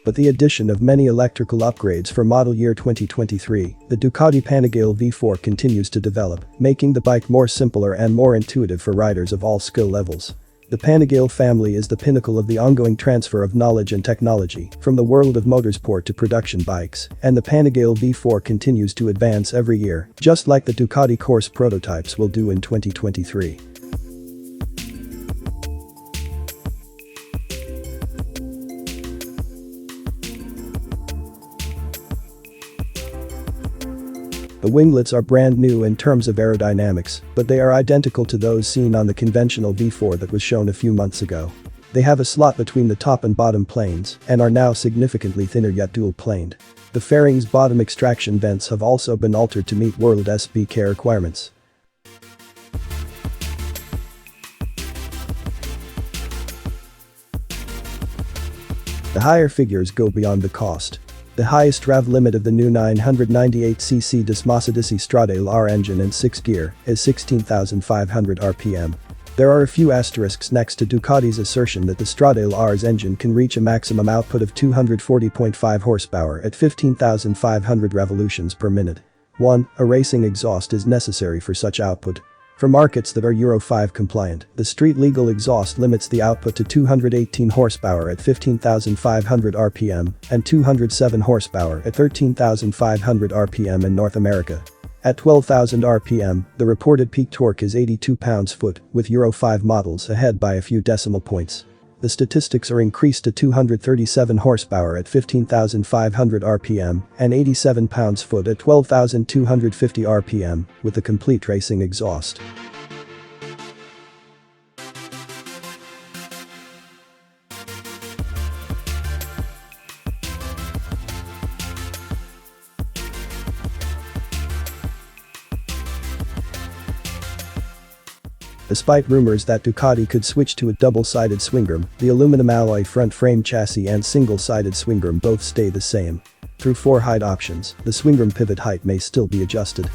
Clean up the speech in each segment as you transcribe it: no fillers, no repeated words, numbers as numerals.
But the addition of many electrical upgrades for model year 2023, the Ducati Panigale V4 continues to develop, making the bike more simpler and more intuitive for riders of all skill levels. The Panigale family is the pinnacle of the ongoing transfer of knowledge and technology from the world of motorsport to production bikes, and the Panigale V4 continues to advance every year, just like the Ducati course prototypes will do in 2023. The winglets are brand new in terms of aerodynamics, but they are identical to those seen on the conventional V4 that was shown a few months ago. They have a slot between the top and bottom planes and are now significantly thinner yet dual-planed. The fairing's bottom extraction vents have also been altered to meet World SBK requirements. The higher figures go beyond the cost. The highest rev limit of the new 998cc Desmosedici Stradale R engine in 6th gear is 16,500 rpm. There are a few asterisks next to Ducati's assertion that the Stradale R's engine can reach a maximum output of 240.5 horsepower at 15,500 revolutions per minute. 1. A racing exhaust is necessary for such output. For markets that are Euro 5 compliant, the street-legal exhaust limits the output to 218 horsepower at 15,500 rpm and 207 horsepower at 13,500 rpm in North America. At 12,000 rpm, the reported peak torque is 82 pounds-foot, with Euro 5 models ahead by a few decimal points. The statistics are increased to 237 horsepower at 15,500 rpm and 87 pounds-foot at 12,250 rpm, with a complete racing exhaust. Despite rumors that Ducati could switch to a double-sided swingarm, the aluminum alloy front frame chassis and single-sided swingarm both stay the same. Through 4 height options, the swingarm pivot height may still be adjusted.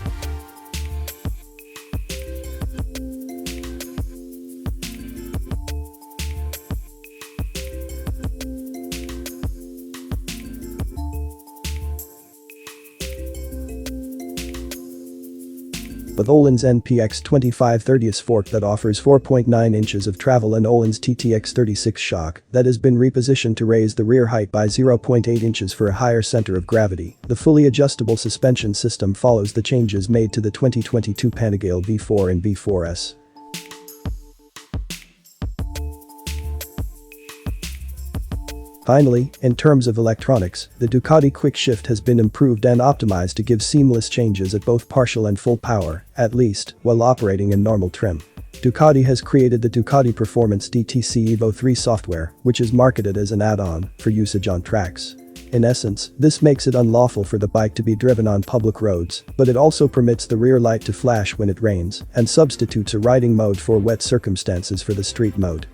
With Öhlins NPX 2530S fork that offers 4.9 inches of travel and Öhlins TTX 36 shock that has been repositioned to raise the rear height by 0.8 inches for a higher center of gravity, the fully adjustable suspension system follows the changes made to the 2022 Panigale V4 and V4S. Finally, in terms of electronics, the Ducati quickshift has been improved and optimized to give seamless changes at both partial and full power, at least, while operating in normal trim. Ducati has created the Ducati Performance DTC Evo 3 software, which is marketed as an add-on for usage on tracks. In essence, this makes it unlawful for the bike to be driven on public roads, but it also permits the rear light to flash when it rains and substitutes a riding mode for wet circumstances for the street mode.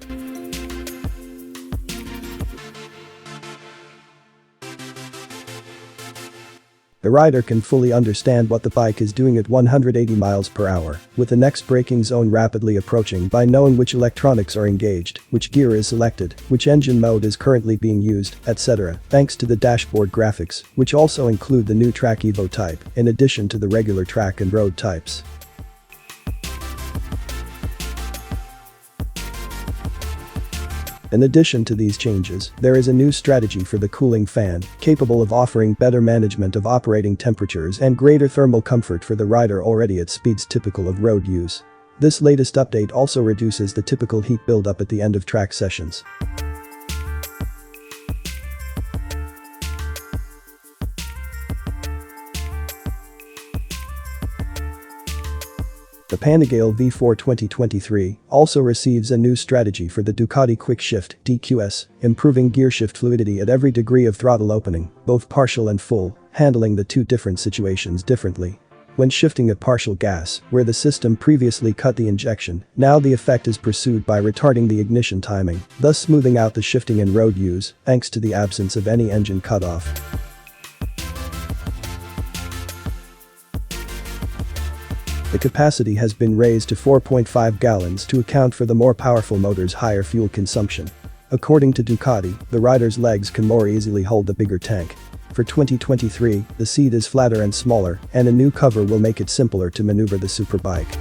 The rider can fully understand what the bike is doing at 180 miles per hour, with the next braking zone rapidly approaching by knowing which electronics are engaged, which gear is selected, which engine mode is currently being used, etc., thanks to the dashboard graphics, which also include the new Track Evo type, in addition to the regular track and road types. In addition to these changes, there is a new strategy for the cooling fan, capable of offering better management of operating temperatures and greater thermal comfort for the rider already at speeds typical of road use. This latest update also reduces the typical heat buildup at the end of track sessions. The Panigale V4 2023 also receives a new strategy for the Ducati Quickshift DQS, improving gearshift fluidity at every degree of throttle opening, both partial and full, handling the two different situations differently. When shifting at partial gas, where the system previously cut the injection, now the effect is pursued by retarding the ignition timing, thus smoothing out the shifting in road use, thanks to the absence of any engine cutoff. The capacity has been raised to 4.5 gallons to account for the more powerful motor's higher fuel consumption. According to Ducati, the rider's legs can more easily hold the bigger tank. For 2023, the seat is flatter and smaller, and a new cover will make it simpler to maneuver the superbike.